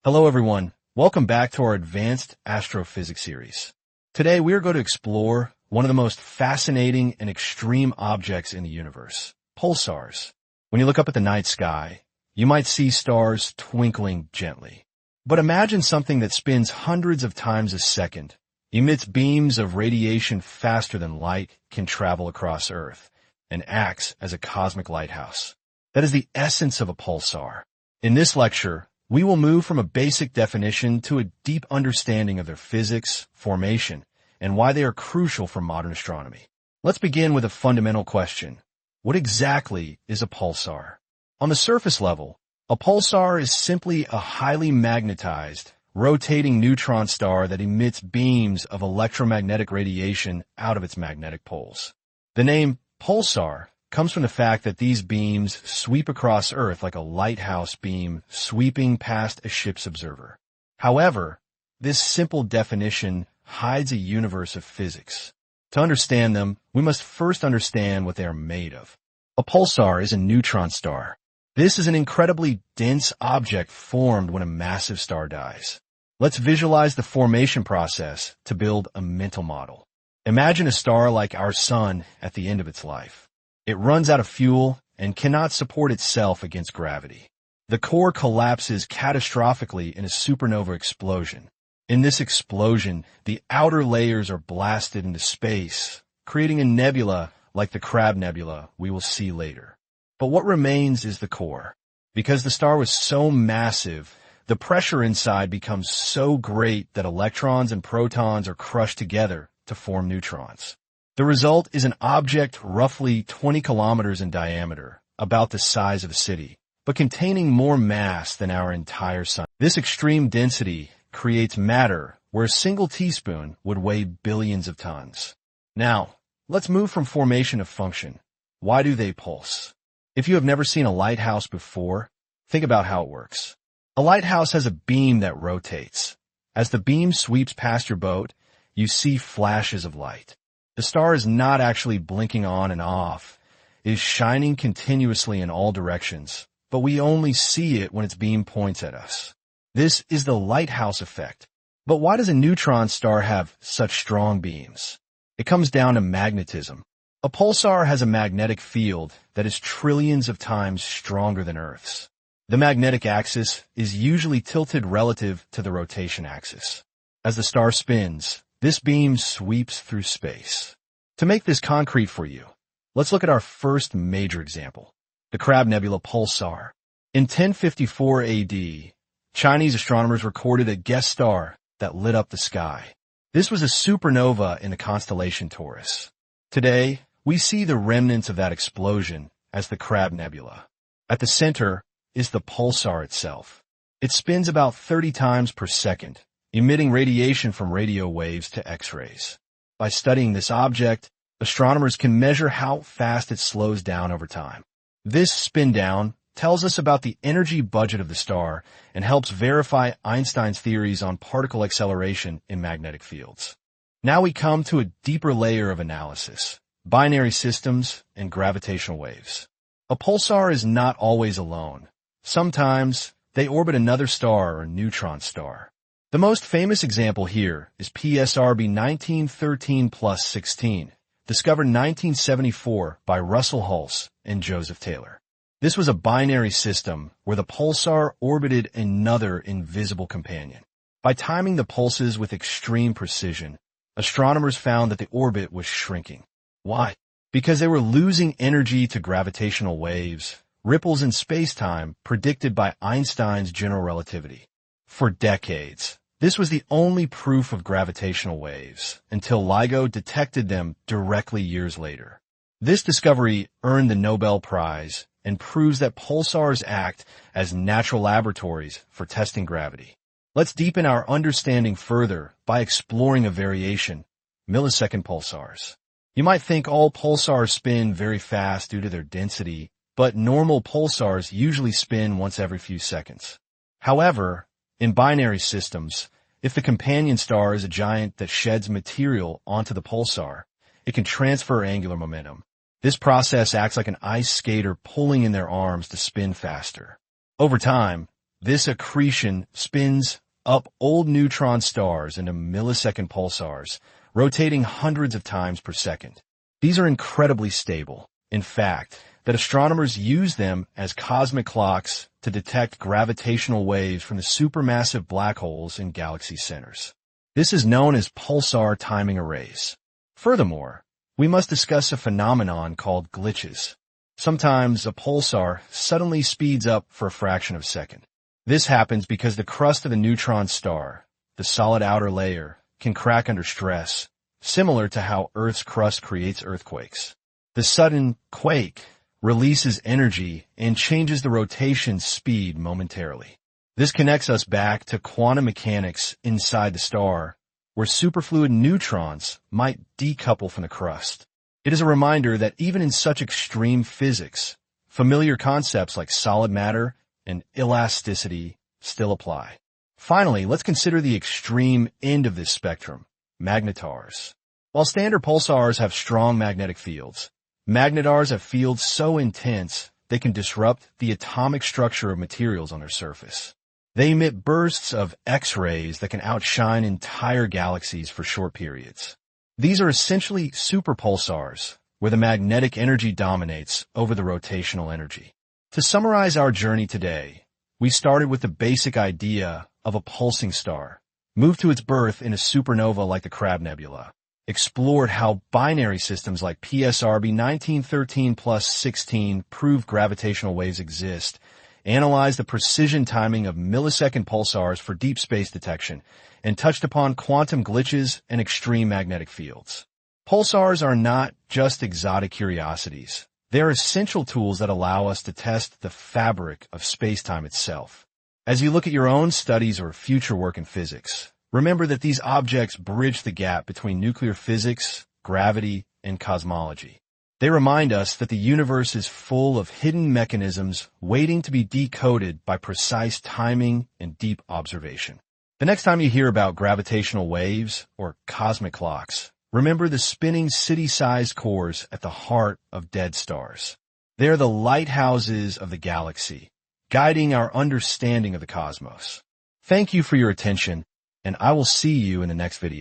Hello everyone, welcome back to our advanced astrophysics series. Today we are going to explore one of the most fascinating and extreme objects in the universe, pulsars. When you look up at the night sky, you might see stars twinkling gently. But imagine something that spins hundreds of times a second, emits beams of radiation faster than light can travel across Earth, and acts as a cosmic lighthouse. That is the essence of a pulsar. In this lecture, we will move from a basic definition to a deep understanding of their physics, formation, and why they are crucial for modern astronomy. Let's begin with a fundamental question. What exactly is a pulsar? On the surface level, a pulsar is simply a highly magnetized, rotating neutron star that emits beams of electromagnetic radiation out of its magnetic poles. The name pulsar comes from the fact that these beams sweep across Earth like a lighthouse beam sweeping past a ship's observer. However, this simple definition hides a universe of physics. To understand them, we must first understand what they are made of. A pulsar is a neutron star. This is an incredibly dense object formed when a massive star dies. Let's visualize the formation process to build a mental model. Imagine a star like our Sun at the end of its life. It runs out of fuel and cannot support itself against gravity. The core collapses catastrophically in a supernova explosion. In this explosion, the outer layers are blasted into space, creating a nebula like the Crab Nebula we will see later. But what remains is the core. Because the star was so massive, the pressure inside becomes so great that electrons and protons are crushed together to form neutrons. The result is an object roughly 20 kilometers in diameter, about the size of a city, but containing more mass than our entire sun. This extreme density creates matter where a single teaspoon would weigh billions of tons. Now, let's move from formation to function. Why do they pulse? If you have never seen a lighthouse before, think about how it works. A lighthouse has a beam that rotates. As the beam sweeps past your boat, you see flashes of light. The star is not actually blinking on and off. It is shining continuously in all directions, but we only see it when its beam points at us. This is the lighthouse effect. But why does a neutron star have such strong beams? It comes down to magnetism. A pulsar has a magnetic field that is trillions of times stronger than Earth's. The magnetic axis is usually tilted relative to the rotation axis. As the star spins, this beam sweeps through space. To make this concrete for you, let's look at our first major example, the Crab Nebula Pulsar. In 1054 AD, Chinese astronomers recorded a guest star that lit up the sky. This was a supernova in the constellation Taurus. Today, we see the remnants of that explosion as the Crab Nebula. At the center is the pulsar itself. It spins about 30 times per second, emitting radiation from radio waves to X-rays. By studying this object, astronomers can measure how fast it slows down over time. This spin down tells us about the energy budget of the star and helps verify Einstein's theories on particle acceleration in magnetic fields. Now we come to a deeper layer of analysis, binary systems and gravitational waves. A pulsar is not always alone. Sometimes they orbit another star or neutron star. The most famous example here is PSR B1913+16, discovered in 1974 by Russell Hulse and Joseph-Taylor. This was a binary system where the pulsar orbited another invisible companion. By timing the pulses with extreme precision, astronomers found that the orbit was shrinking. Why? Because they were losing energy to gravitational waves, ripples in space-time predicted by Einstein's General Relativity. For decades, this was the only proof of gravitational waves, until LIGO detected them directly years later. This discovery earned the Nobel Prize and proves that pulsars act as natural laboratories for testing gravity. Let's deepen our understanding further by exploring a variation, millisecond pulsars. You might think all pulsars spin very fast due to their density, but normal pulsars usually spin once every few seconds. However, in binary systems, if the companion star is a giant that sheds material onto the pulsar, it can transfer angular momentum. This process acts like an ice skater pulling in their arms to spin faster. Over time, This accretion spins up old neutron stars into millisecond pulsars, rotating hundreds of times per second. These are incredibly stable. In fact, that astronomers use them as cosmic clocks to detect gravitational waves from the supermassive black holes in galaxy centers. This is known as Pulsar Timing Arrays. Furthermore, we must discuss a phenomenon called glitches. Sometimes a pulsar suddenly speeds up for a fraction of a second. This happens because the crust of the neutron star, the solid outer layer, can crack under stress, similar to how Earth's crust creates earthquakes. The sudden quake releases energy and changes the rotation speed momentarily. This connects us back to quantum mechanics inside the star, where superfluid neutrons might decouple from the crust. It is a reminder that even in such extreme physics, familiar concepts like solid matter and elasticity still apply. Finally, let's consider the extreme end of this spectrum, magnetars. While standard pulsars have strong magnetic fields, magnetars have fields so intense they can disrupt the atomic structure of materials on their surface. They emit bursts of X-rays that can outshine entire galaxies for short periods. These are essentially superpulsars, where the magnetic energy dominates over the rotational energy. To summarize our journey today, we started with the basic idea of a pulsing star, moved to its birth in a supernova like the Crab Nebula, explored how binary systems like PSR B1913+16 prove gravitational waves exist, analyzed the precision timing of millisecond pulsars for deep space detection, and touched upon quantum glitches and extreme magnetic fields. Pulsars are not just exotic curiosities. They are essential tools that allow us to test the fabric of space-time itself. As you look at your own studies or future work in physics, remember that these objects bridge the gap between nuclear physics, gravity, and cosmology. They remind us that the universe is full of hidden mechanisms waiting to be decoded by precise timing and deep observation. The next time you hear about gravitational waves or cosmic clocks, remember the spinning city-sized cores at the heart of dead stars. They are the lighthouses of the galaxy, guiding our understanding of the cosmos. Thank you for your attention, and I will see you in the next video.